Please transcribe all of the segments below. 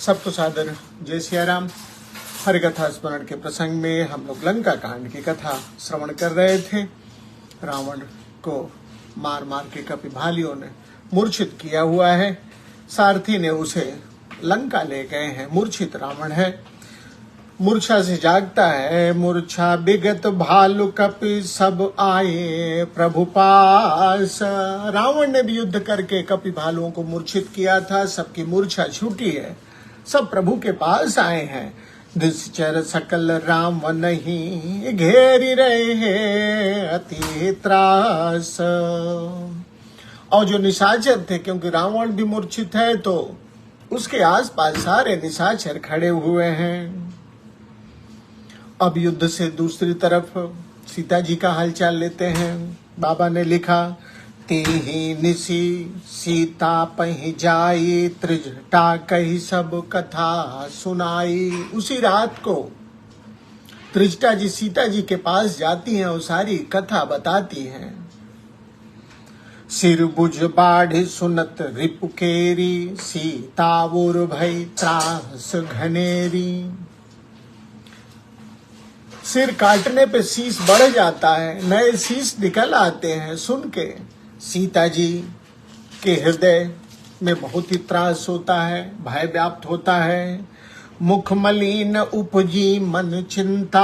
सबको सादर जय सिया राम। हरिकथा स्मरण के प्रसंग में हम लोग लंका कांड की कथा श्रवण कर रहे थे। रावण को मार मार के कपिभालियों ने मूर्छित किया हुआ है। सारथी ने उसे लंका ले गए हैं। मूर्छित रावण है, मूर्छा से जागता है। मूर्छा विगत भालु कपि सब आए प्रभु पास। रावण ने भी युद्ध करके कपि भालुओं को मूर्छित किया था। सबकी मूर्छा छूटी है, सब प्रभु के पास आए हैं। निश्चर सकल राम नहीं घेरी रहे हैं अति त्रास। और जो निशाचर थे, क्योंकि रावण भी मूर्छित है तो उसके आसपास सारे निशाचर खड़े हुए हैं। अब युद्ध से दूसरी तरफ सीता जी का हालचाल लेते हैं। बाबा ने लिखा, तेहि निसी सीता पहि जाई त्रिजटा कही सब कथा सुनाई। उसी रात को त्रिजटा जी सीता जी के पास जाती हैं और सारी कथा बताती हैं। सिर बुझ बाढ़ सुनत रिपुकेरी सीता उर भई त्रास घनेरी। सिर काटने पे शीश बढ़ जाता है, नए शीश निकल आते हैं। सुन के सीता जी के हृदय में बहुत ही त्रास होता है, भय व्याप्त होता है। मुख मलिन उपजी मन चिंता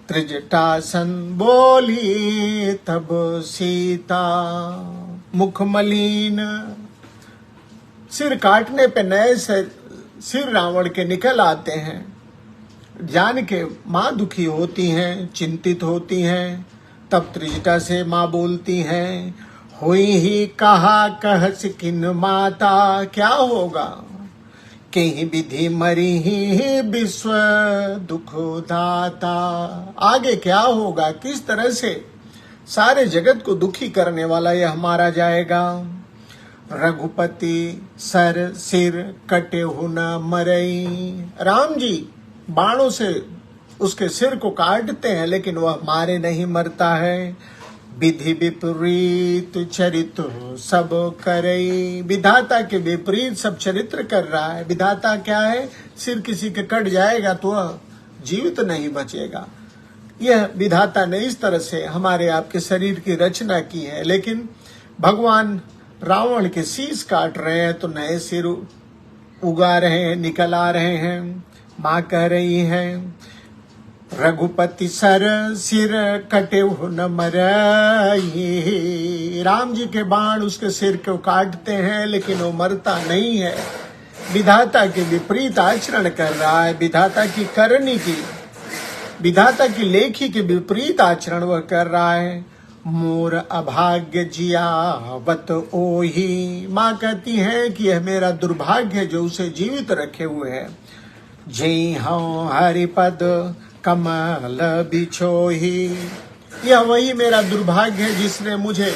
त्रिजटासन बोली तब सीता। मुख मलिन, सिर काटने पे नए सिर रावण के निकल आते हैं। जान के माँ दुखी होती हैं, चिंतित होती हैं। तब त्रिजटा से माँ बोलती हैं, हुई ही कहा कहस किन माता। क्या होगा कहीं विधि मरी ही विश्व दुख दाता। आगे क्या होगा, किस तरह से सारे जगत को दुखी करने वाला यह मारा जाएगा। रघुपति सर सिर कटे हु न मरई। राम जी बाणों से उसके सिर को काटते हैं, लेकिन वह मारे नहीं मरता है। विधि विपरीत चरित्र सब करई। विधाता के विपरीत सब चरित्र कर रहा है। विधाता क्या है, सिर किसी के कट जाएगा तो वह जीवित नहीं बचेगा। यह विधाता ने इस तरह से हमारे आपके शरीर की रचना की है। लेकिन भगवान रावण के शीश काट रहे हैं तो नए सिर उगा रहे हैं, निकल आ रहे हैं। माँ कह रही है, रघुपति सर सिर कटे हो न मरई। राम जी के बाण उसके सिर को काटते हैं, लेकिन वो मरता नहीं है। विधाता के विपरीत आचरण कर रहा है। विधाता की करनी की, विधाता की लेखी के विपरीत आचरण वह कर रहा है। मोर अभाग्य जियावत ओही। माँ कहती है कि यह मेरा दुर्भाग्य है जो उसे जीवित रखे हुए है। जय हूँ हरिपद कमल बिछोही। यह वही मेरा दुर्भाग्य है जिसने मुझे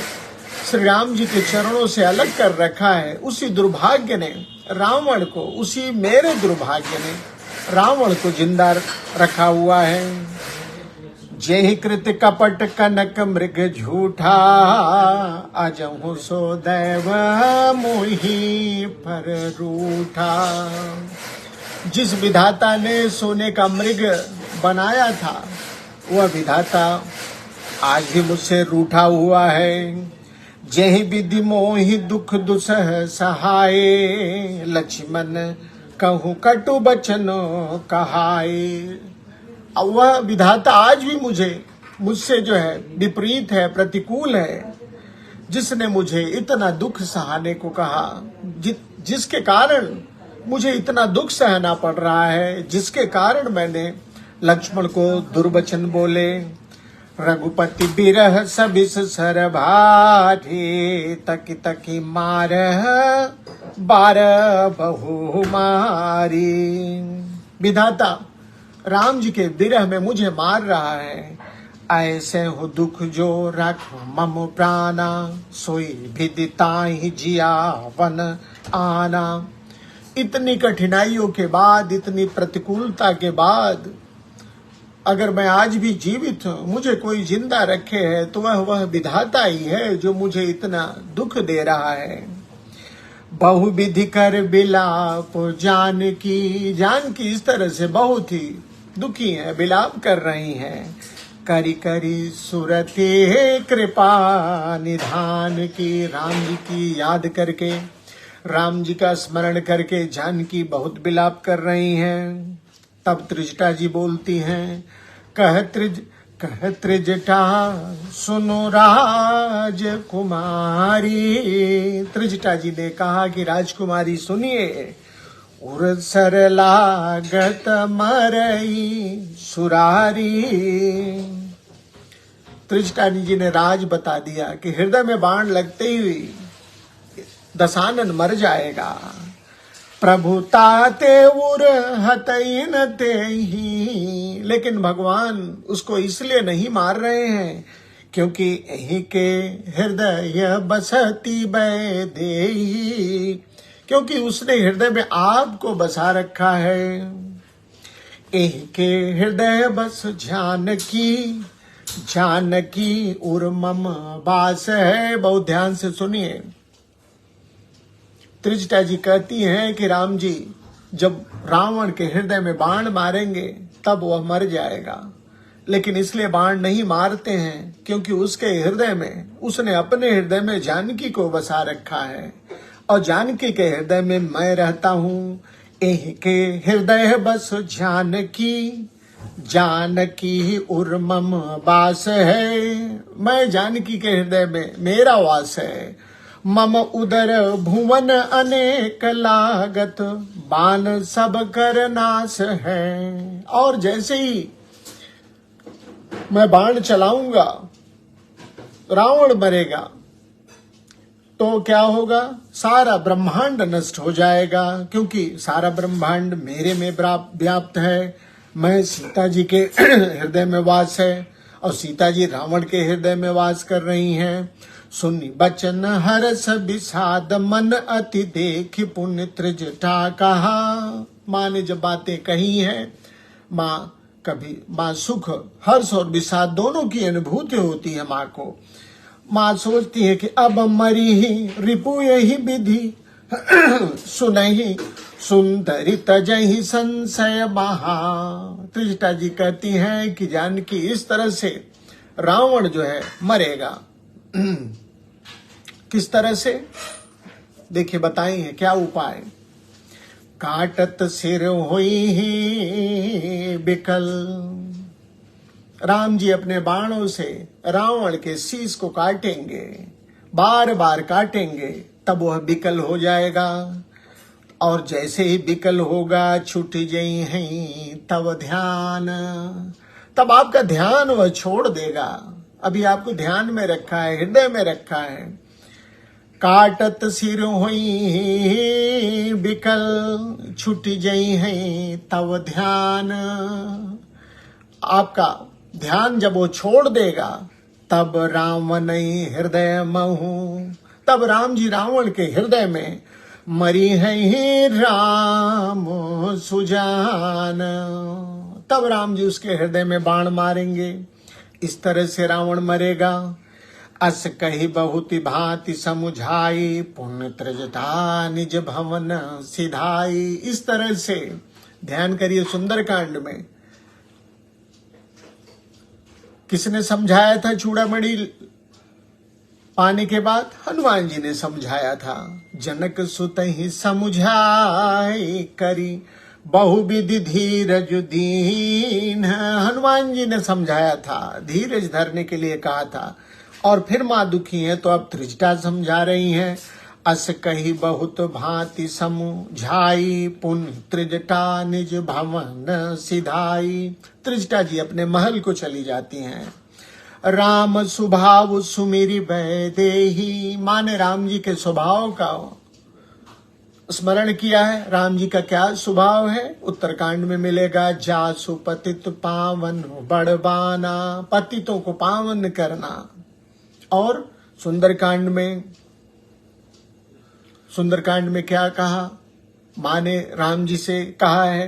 श्री राम जी के चरणों से अलग कर रखा है। उसी दुर्भाग्य ने रावण को, उसी मेरे दुर्भाग्य ने रावण को जिंदा रखा हुआ है। जय कृत कपट कनक मृग झूठा अजहु सो दैव मोही पर रूठा। जिस विधाता ने सोने का मृग बनाया था, वह विधाता आज भी मुझसे रूठा हुआ है। जय विधि मोहि दुख दुसह सहाय लक्ष्मण कहूँ कटु बचनो कहाय। वह विधाता आज भी मुझसे जो है विपरीत है, प्रतिकूल है। जिसने मुझे इतना दुख सहाने को कहा, जिसके कारण मुझे इतना दुख सहना पड़ रहा है, जिसके कारण मैंने लक्ष्मण को दुर्वचन बोले। रघुपति बिरह सबिस सर भारी तकी तकी मारह बारह बहु मारी। विधाता राम जी के विरह में मुझे मार रहा है। ऐसे हो दुख जो रख मम प्राणा सोई विदिताहि जिया वन आना। इतनी कठिनाइयों के बाद, इतनी प्रतिकूलता के बाद अगर मैं आज भी जीवित हूँ, मुझे कोई जिंदा रखे है तो वह विधाता ही है जो मुझे इतना दुख दे रहा है। बहुविधि कर बिलाप जानकी। जानकी इस तरह से बहुत ही दुखी है, बिलाप कर रही हैं। करी करी सुरते कृपा निधान की। राम जी की याद करके, राम जी का स्मरण करके जानकी बहुत बिलाप कर रही हैं। तब त्रिजटा जी बोलती हैं, कह त्रिजटा सुनो राजकुमारी। त्रिजटा जी ने कहा कि राजकुमारी सुनिए, उर सरलागत मरई सुरारी। त्रिजटा जी ने राज बता दिया कि हृदय में बाण लगते ही दशानन मर जाएगा। प्रभुताते उर हतईन ते ही। लेकिन भगवान उसको इसलिए नहीं मार रहे हैं क्योंकि यही के हृदय बसती बैदेही, क्योंकि उसने हृदय में आपको बसा रखा है। यही के हृदय बस जानकी, जानकी उर मम बास है। बहुत ध्यान से सुनिए। त्रिजटा जी कहती हैं कि राम जी जब रावण के हृदय में बाण मारेंगे तब वह मर जाएगा, लेकिन इसलिए बाण नहीं मारते हैं क्योंकि उसके हृदय में, उसने अपने हृदय में जानकी को बसा रखा है और जानकी के हृदय में मैं रहता हूँ। एह के हृदय बस जानकी, जानकी उर मम वास है। मैं जानकी के हृदय में, मेरा वास है। मम उदर भुवन अनेक लागत, बाण सब कर नाश है। और जैसे ही मैं बाण चलाऊंगा रावण मरेगा तो क्या होगा, सारा ब्रह्मांड नष्ट हो जाएगा, क्योंकि सारा ब्रह्मांड मेरे में व्याप्त है। मैं सीता जी के हृदय में वास है और सीता जी रावण के हृदय में वास कर रही हैं। सुनी बचन हरस विषाद, मन अति देखि पुण्य त्रिजटा कहा। माँ ने जब बातें कही हैं, माँ सुख, हर्ष और विषाद दोनों की अनुभूति होती है माँ को। माँ सोचती है कि अब मरी ही रिपु यही विधि, सुनहि सुंदरी तजहि संशय महा। त्रिजटा जी कहती हैं कि जानकी इस तरह से रावण जो है मरेगा। किस तरह से, देखिए बताई है क्या उपाय। काटत सिर होई ही बिकल। राम जी अपने बाणों से रावण के शीश को काटेंगे, बार बार काटेंगे, तब वह बिकल हो जाएगा। और जैसे ही बिकल होगा, छूट जई है तब ध्यान, तब आपका ध्यान वह छोड़ देगा। अभी आपको ध्यान में रखा है, हृदय में रखा है। काटत सिर होई बिकल, छूट जई है तब ध्यान। आपका ध्यान जब वो छोड़ देगा तब रावण हृदय महू, तब राम जी रावण के हृदय में मरी है ही राम सुजान। तब राम जी उसके हृदय में बाण मारेंगे। इस तरह से रावण मरेगा। अस कही बहुत भांति समुझाई, पुण्य त्रिजटा निज भवन सिधाई। इस तरह से ध्यान करिए, सुंदरकांड में किसने समझाया था चूड़ामणि पाने के बाद? हनुमान जी ने समझाया था। जनक सुत ही समझाई करी, बहुविधि धीरज दीन। हनुमान जी ने समझाया था, धीरज धरने के लिए कहा था। और फिर माँ दुखी है तो अब त्रिजटा समझा रही हैं। अस कही बहुत भांति समझाई, पुण्य त्रिजटा निज भवन सिधाई। त्रिजटा जी अपने महल को चली जाती हैं। राम स्वभाव सुमेरी वैदेही। माँ ने राम जी के स्वभाव का स्मरण किया है। राम जी का क्या स्वभाव है उत्तरकांड में मिलेगा। जासु पतित पावन बड़बाना, पतितों को पावन करना। और सुंदरकांड में क्या कहा माँ ने राम जी से कहा है,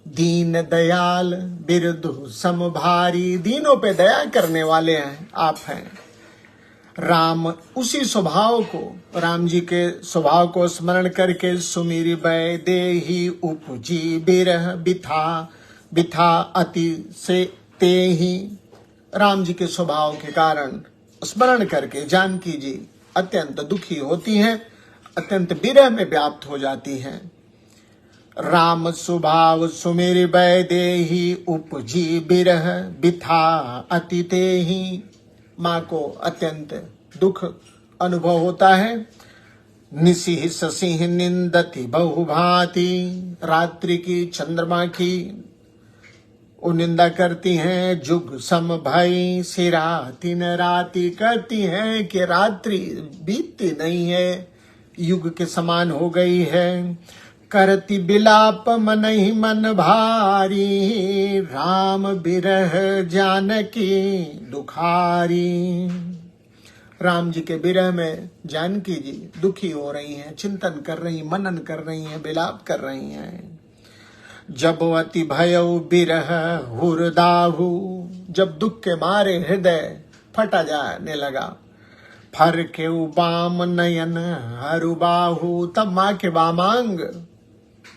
दीन दयाल बिरधु समभारी। दीनों पे दया करने वाले हैं आप हैं। राम उसी स्वभाव को, राम जी के स्वभाव को स्मरण करके सुमिर बै देहि उपजी बिरह बिथा बिथा अति से ते ही, राम जी के स्वभाव के कारण स्मरण करके जानकी जी अत्यंत दुखी होती हैं, अत्यंत विरह में व्याप्त हो जाती हैं। राम स्वभाव सुमिर बै देहि उपजी बिरह बिथा अति ते ही, माँ को अत्यंत दुख अनुभव होता है। निसिह ससिह निंदति बहुभांति, रात्रि की चंद्रमा की वो निंदा करती हैं। जुग सम भई सिरा तीन राति, कहती हैं कि रात्रि बीतती नहीं है, युग के समान हो गई है। करती बिलाप मन ही मन भारी, राम बिरह जानकी दुखारी। राम जी के विरह में जानकी जी दुखी हो रही हैं, चिंतन कर रही, मनन कर रही हैं, विलाप कर रही हैं। जब अति भयउ बिरह हुरदाहु, जब दुख के मारे हृदय फटा जाने लगा। फर के बाम नयन हरुबाहु, तब माँ के वामांग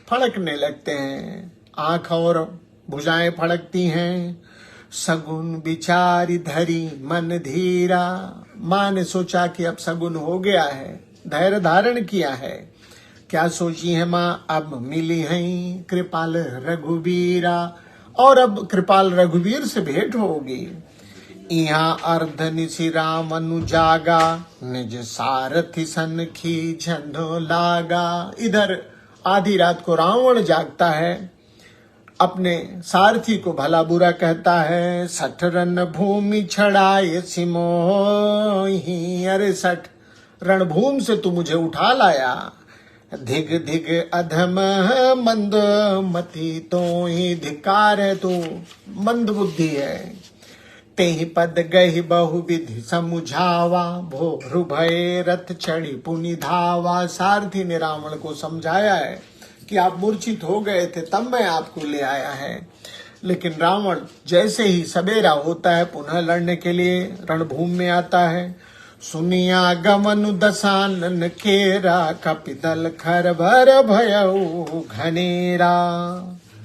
फड़कने लगते हैं, आंख और भुजाएं फड़कती हैं। सगुन विचारी धरी मन धीरा, माँ ने सोचा कि अब सगुन हो गया है, धैर्य धारण किया है। क्या सोची है माँ, अब मिली हैं कृपाल रघुवीरा, और अब कृपाल रघुवीर से भेंट होगी। यहाँ अर्ध निशि राम अनुजागा, निज सारथी सन खी झंडो लागा। इधर आधी रात को रावण जागता है, अपने सारथी को भला बुरा कहता है। 60 रन भूमि छड़ाए सिमोही, अरे 60 रणभूमि से तू मुझे उठा लाया। धिग धिग अधम मंद मति, तो ही धिकार है, तू मंद बुद्धि है। तेहि पद गहि बहुविधि समुझावा, भोरु भय रथ चढ़ी पुनि धावा। सारथी ने रावण को समझाया है कि आप मूर्छित हो गए थे, तब मैं आपको ले आया है। लेकिन रावण जैसे ही सवेरा होता है पुनः लड़ने के लिए रणभूमि में आता है। सुनिया गमनु दसानन केरा, कपिदल खर भर भयउ घनेरा।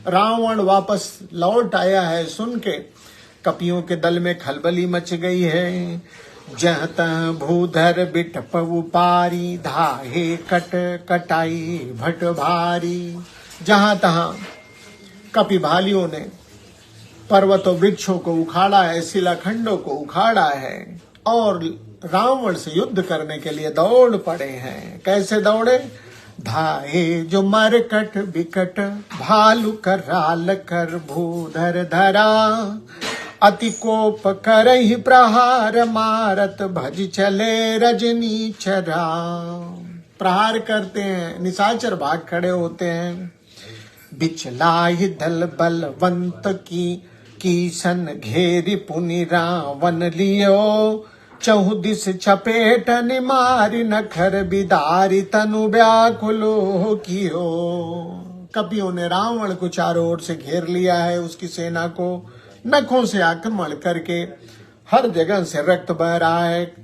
रावण वापस लौट आया है, सुन के कपियों के दल में खलबली मच गई है। जह तह भूधर बिटपउ पारी, धाहे कट कटाई भट भारी। जहां तहां कपि भालियों ने पर्वतों वृक्षों को उखाड़ा है, शिलाखंडों को उखाड़ा है और रावण से युद्ध करने के लिए दौड़ पड़े हैं। कैसे दौड़े? धाए जो मरकट बिकट, भालू कराल कर भूधर धरा। अति कोप करहि प्रहार, मारत भज चले रजनी चरा। प्रहार करते हैं, निशाचर भाग खड़े होते हैं। बिचलाहि दल बलवंत की सन घेरी पुनि रावण लियो। चहुदिस चपेट निमारी, नखर बिदारी तनु व्याकुलो कियो। कपियों ने रावण को चारों ओर से घेर लिया है, उसकी सेना को नखों से आक्रमण करके हर जगह से रक्त बह रहा है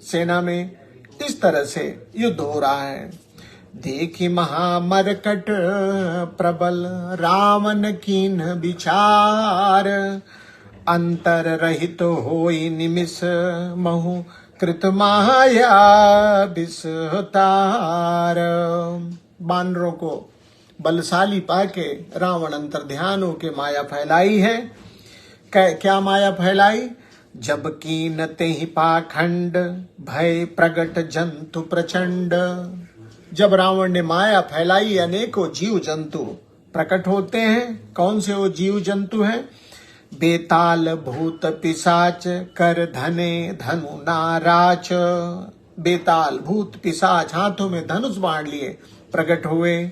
सेना में। इस तरह से युद्ध हो रहा है। देखी महामरकट प्रबल, रावण कीन विचार। अंतर रहित होई निमिष, महु कृत माया विस्तार। बानरों को बलशाली पाके रावण अंतर ध्यान होके माया फैलाई है। क्या माया फैलाई? जब कीन तेहि पाखंड, भय प्रगट जंतु प्रचंड। जब रावण ने माया फैलाई, अनेकों जीव जंतु प्रकट होते हैं। कौन से वो जीव जंतु हैं? बेताल भूत पिशाच, कर धने धनु नाराच। बेताल भूत पिशाच हाथों में धनुष बाण लिए प्रकट हुए।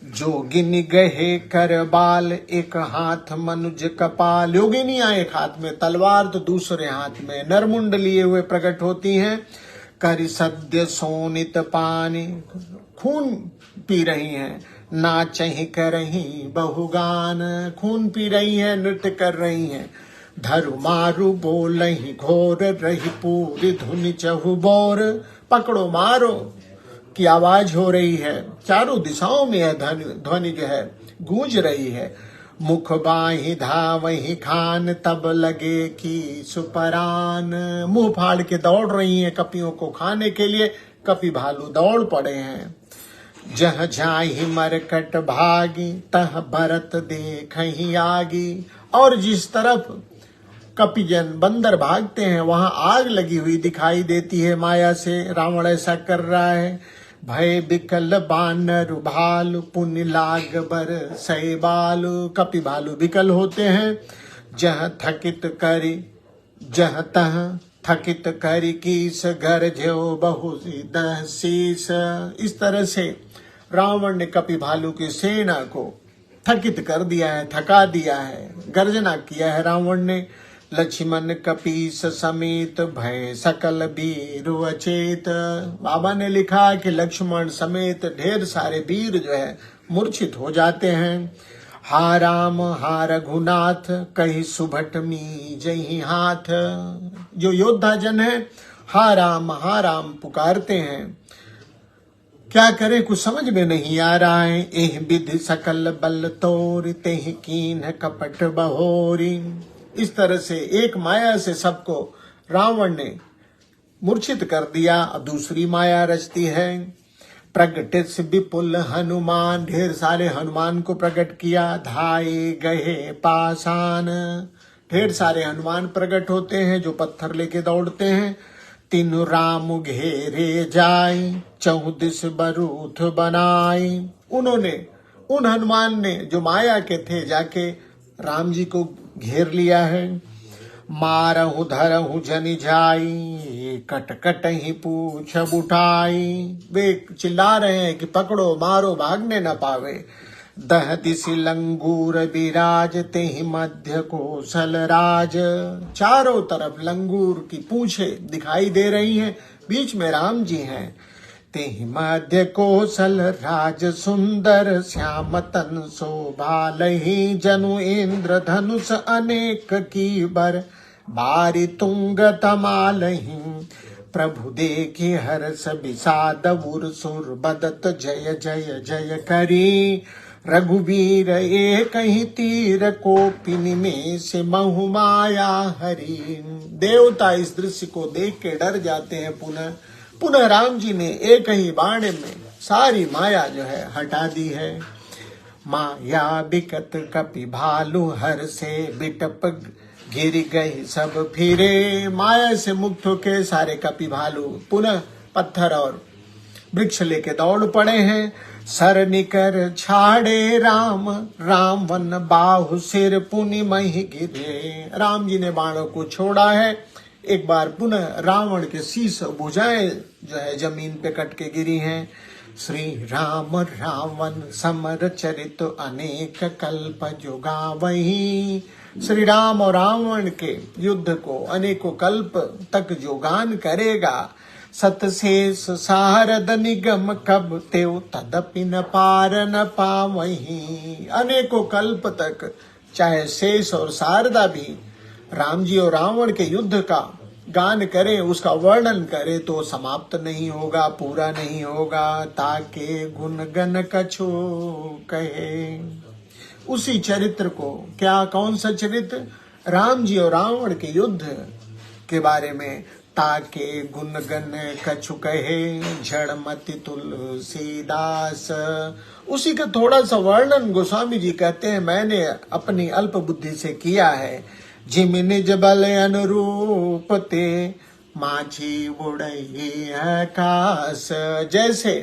जोगिनी गहे कर बाल, एक हाथ मनुज कपाल। योगिनियां एक हाथ में तलवार तो दूसरे हाथ में नरमुंड लिए हुए प्रकट होती हैं। कर सद्य सोनित पानी, खून पी रही हैं। नाचहि करही बहुगान, खून पी रही हैं, नृत्य कर रही हैं। धरु मारु बोलहि घोर रही पूरी धुनि चहु बोर। पकड़ो मारो की आवाज हो रही है, चारों दिशाओं में यह ध्वनि जो है गूंज रही है। मुख बाहि धावहि खान तब लगे की सुपरान। मुंह फाड़ के दौड़ रही हैं कपियों को खाने के लिए, कपि भालू दौड़ पड़े हैं। जह जाहि मरकट भागी तह भरत देखहि आगी। और जिस तरफ कपिजन बंदर भागते हैं वहां आग लगी हुई दिखाई देती है माया से। रावण ऐसा कर रहा है। भय बिकल बानर भालु पुण्य लाग बर सै बालु। कपि भालु विकल होते हैं। जह थकित करी जह तह थकित करी कीस घर ज्यो बहु दह शीस। इस तरह से रावण ने कपि भालू की सेना को थकित कर दिया है, थका दिया है। गर्जना किया है रावण ने। लक्ष्मण कपीस समेत भय सकल वीर अचेत। बाबा ने लिखा कि लक्ष्मण समेत ढेर सारे वीर जो है मूर्छित हो जाते हैं। हा राम हा रघुनाथ कही सुभट मी जही हाथ। जो योद्धा जन है हा राम पुकारते हैं। क्या करें कुछ समझ में नहीं आ रहा है। एह विधि सकल बल तोर तेह कीन कपट बहोरी। इस तरह से एक माया से सबको रावण ने मूर्छित कर दिया। अब दूसरी माया रचती है। प्रगटित विपुल हनुमान, ढेर सारे हनुमान को प्रकट किया। धाये गए पाषाण, ढेर सारे हनुमान प्रकट होते हैं जो पत्थर लेके दौड़ते हैं। तीनों राम घेरे जाए चहु दिस बरूथ बनाई। उन्होंने उन हनुमान ने जो माया के थे जाके राम जी को घेर लिया है। मारहु धरहु जनि जाई कट कट ही पूछ उठाई। वे चिल्ला रहे हैं कि पकड़ो मारो भागने न पावे। दह दिशि लंगूर विराज तेहि मध्य कौशल राज। चारों तरफ लंगूर की पूछे दिखाई दे रही हैं, बीच में राम जी हैं। तेहि मध्य कौशल राज सुंदर श्याम तन शोभा लही। जनु इंद्र धनुष अनेक की बर बारी तुंग तमालही। प्रभु देखे हर्ष विषाद उर सुर बदत जय जय जय करी। रघुवीर एक ही तीर कोपिन में से महु माया हरि। देवता इस दृश्य को देख के डर जाते हैं। पुनः राम जी ने एक ही बाण में सारी माया जो है हटा दी है। माया बिकट कपि भालू हर से बिटप गिर गई सब फिरे। माया से मुक्त होके सारे कपि भालू पुनः पत्थर और वृक्ष लेके दौड़ पड़े हैं। सर निकर छाड़े राम राम वन बाहु सिर पुनि मही गिरे। राम जी ने बाणों को छोड़ा है। एक बार पुनः रावण के शीश भुजाएं जो है जमीन पे कट के गिरी हैं। श्री राम रावण समर चरित अनेक कल्प जोगा वही। श्री राम और रावण के युद्ध को अनेकों कल्प तक जो गान करेगा। सतशेष सारद निगम कब तेव तदपि न पार न पावही। अनेकों कल्प तक चाहे शेष और शारदा भी राम जी और रावण के युद्ध का गान करे, उसका वर्णन करे तो समाप्त नहीं होगा, पूरा नहीं होगा। ताके गुण गन कछो कहे। उसी चरित्र को, क्या कौन सा चरित्र? राम जी और रावण के युद्ध के बारे में। ताके गुण गन कछु कहे झड़मति तुलसीदास। उसी का थोड़ा सा वर्णन गोस्वामी जी कहते हैं मैंने अपनी अल्प बुद्धि से किया है। जिम निज बल अनुरूप ते माझी उड़ई आकाश। जैसे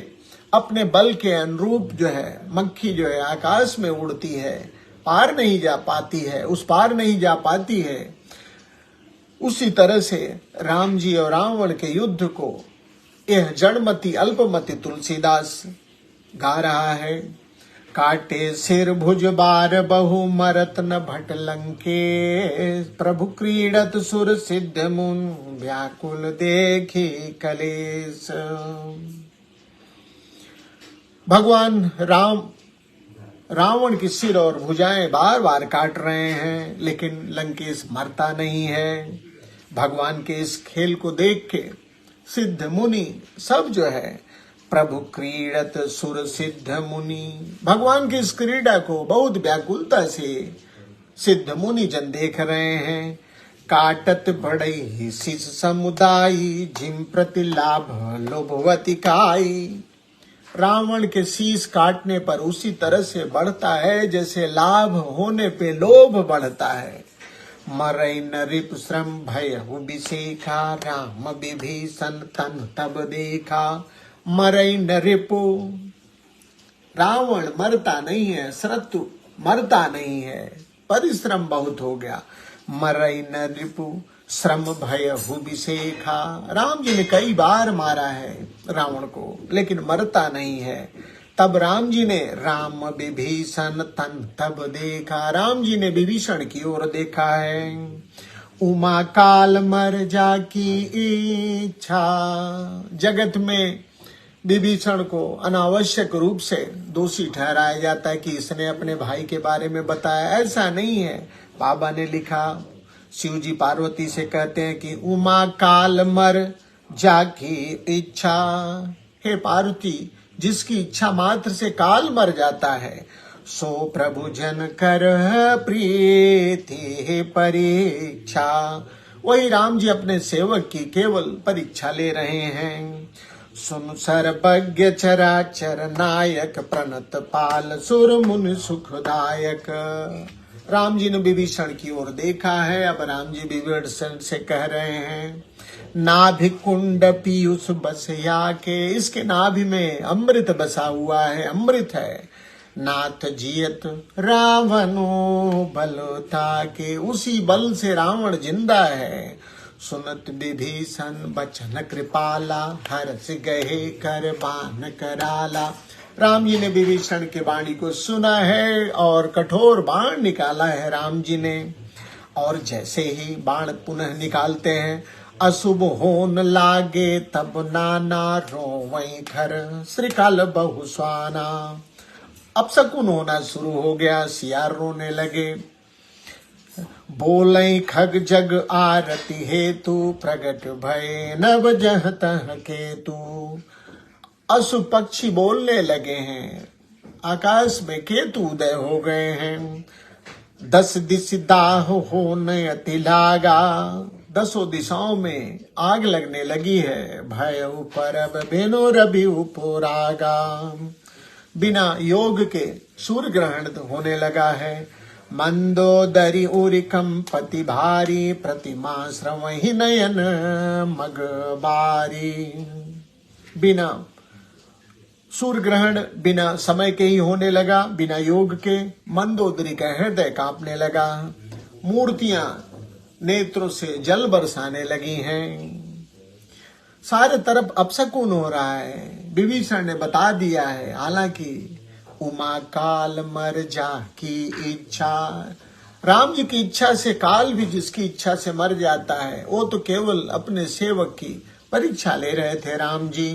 अपने बल के अनुरूप जो है मक्खी जो है आकाश में उड़ती है, पार नहीं जा पाती है, उस पार नहीं जा पाती है। उसी तरह से राम जी और रावण के युद्ध को यह जड़मती अल्पमती तुलसीदास गा रहा है। काटे सिर भुज बार बहु मरत न भट लंके। प्रभु क्रीडत सुर सिद्ध मुन व्याकुल देखी कलेश। भगवान राम रावण की सिर और भुजाएं बार बार काट रहे हैं, लेकिन लंकेश मरता नहीं है। भगवान के इस खेल को देख के सिद्ध मुनि सब जो है, प्रभु क्रीड़त सुर सिद्ध मुनि, भगवान की इस क्रीड़ा को बहुत व्याकुलता से सिद्ध मुनि जन देख रहे हैं। काटत बढ़ई शिष समुदायी, जिम प्रति लाभ लोभवती काई। रावण के शीश काटने पर उसी तरह से बढ़ता है जैसे लाभ होने पे लोभ बढ़ता है। मरई नरिप श्रम भय विशेखा, राम विभीषण तन तब देखा। मरई नरिपु, रावण मरता नहीं है, शत्रु मरता नहीं है, परिश्रम बहुत हो गया। मरई नरिपु श्रम भय विशेखा, राम जी ने कई बार मारा है रावण को, लेकिन मरता नहीं है। तब राम जी ने राम विभीषण तन तब देखा, राम जी ने विभीषण की ओर देखा है। उमा काल मर जा की इच्छा, जगत में विभीषण को अनावश्यक रूप से दोषी ठहराया जाता है कि इसने अपने भाई के बारे में बताया। ऐसा नहीं है। बाबा ने लिखा, शिव जी पार्वती से कहते हैं कि उमा काल मर जाकी इच्छा, हे पार्वती, जिसकी इच्छा मात्र से काल मर जाता है, सो प्रभु जन कर प्रीति परीक्षा। वही राम जी अपने सेवक की केवल परीक्षा ले रहे हैं। सुन सर्वज्ञ चराचर नायक, प्रणत पाल सुर मुनि सुखदायक। राम जी ने विभीषण की ओर देखा है। अब राम जी विभीषण से कह रहे हैं, नाभि कुंड पीयूष बसया के, इसके नाभि में अमृत बसा हुआ है, अमृत है। नाथ जियत रावणो बलता के, उसी बल से रावण जिंदा है। सुनत विभीषण बचन कृपाला, हर्ष गहे कर बान कराला। राम जी ने विभीषण के वाणी को सुना है और कठोर बाण निकाला है राम जी ने। और जैसे ही बाण पुनः निकालते हैं, अशुभ होन लागे तब नाना रोवई घर, श्रीकाल बहुस्वाना। अपशकुन होना शुरू हो गया, सियार रोने लगे। बोलई खग जग आरती हेतु, प्रगट भय नव जह तह केतु। अशुभ पक्षी बोलने लगे हैं, आकाश में केतु उदय हो गए हैं। 10 दिश दाह होने अति लागा, 10 दिशाओं में आग लगने लगी है। भय परब बेनो रवि उपोरागा, बिना योग के सूर्य ग्रहण होने लगा है। मंदोदरी उरिकम पति भारी, प्रतिमा श्रवहि नयन मगबारी। बिना सूर्य ग्रहण बिना समय के ही होने लगा, बिना योग के। मंदोदरी का हृदय कांपने लगा, मूर्तियां नेत्रों से जल बरसाने लगी हैं। सारे तरफ अपशकुन हो रहा है। विभीषण ने बता दिया है, हालांकि उमा काल मर जा की इच्छा, राम जी की इच्छा से काल भी जिसकी इच्छा से मर जाता है, वो तो केवल अपने सेवक की परीक्षा ले रहे थे राम जी।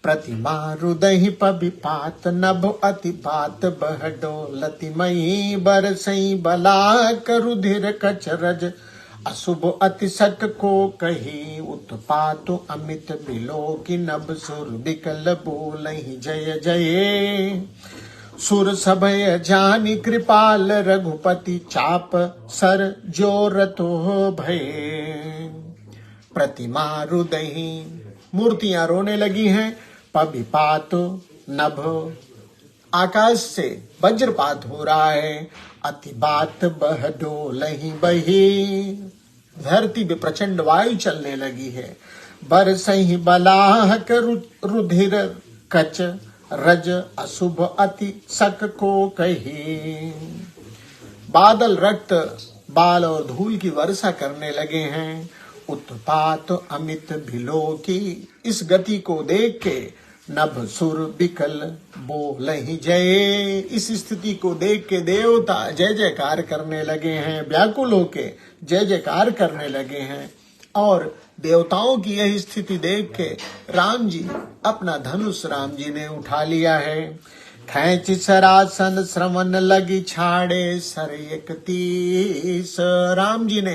प्रतिमा हृदय पबिपात, नभ अति पात बहडोलति मई, बरसई बलाक रुधिर कचरज, अशुभ अति सक को कही, उत्पात अमित बिलो की नभ सुर बिकल बोलहि जय जय। सुर सभय जानी कृपाल, रघुपति चाप सर जोरतो भय। प्रतिमा हृदय, मूर्तियां रोने लगी हैं। पबिपात नभ, आकाश से वज्रपात हो रहा है। अति बात बहडोलहि बही, धरती में प्रचंड वायु चलने लगी है। बरसहि बलाहक रुधिर कच रज, अशुभ अति सक को कही। बादल रक्त बाल और धूल की वर्षा करने लगे हैं। उत्पात अमित भिलो की, इस गति को देख के नभ सुर बिकल बोलहि जय, इस स्थिति को देख के देवता जय जयकार करने लगे हैं, व्याकुल होके जय जयकार करने लगे हैं। और देवताओं की यह स्थिति देख के राम जी अपना धनुष राम जी ने उठा लिया है। खेच सरासन श्रवण लगी छाड़े सर 31। राम जी ने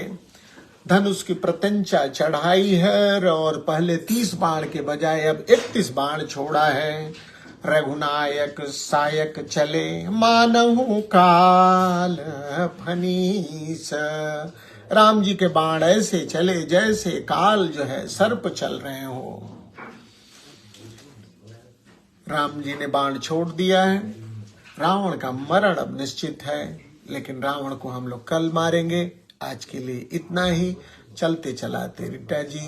धनुष की प्रत्यंचा चढ़ाई है और पहले 30 बाण के बजाय अब 31 बाण छोड़ा है। रघुनायक सायक चले मानहु काल फनीस। राम जी के बाण ऐसे चले जैसे काल जो है सर्प चल रहे हो। राम जी ने बाण छोड़ दिया है। रावण का मरण अब निश्चित है, लेकिन रावण को हम लोग कल मारेंगे। आज के लिए इतना ही। चलते चलाते रिटा जी।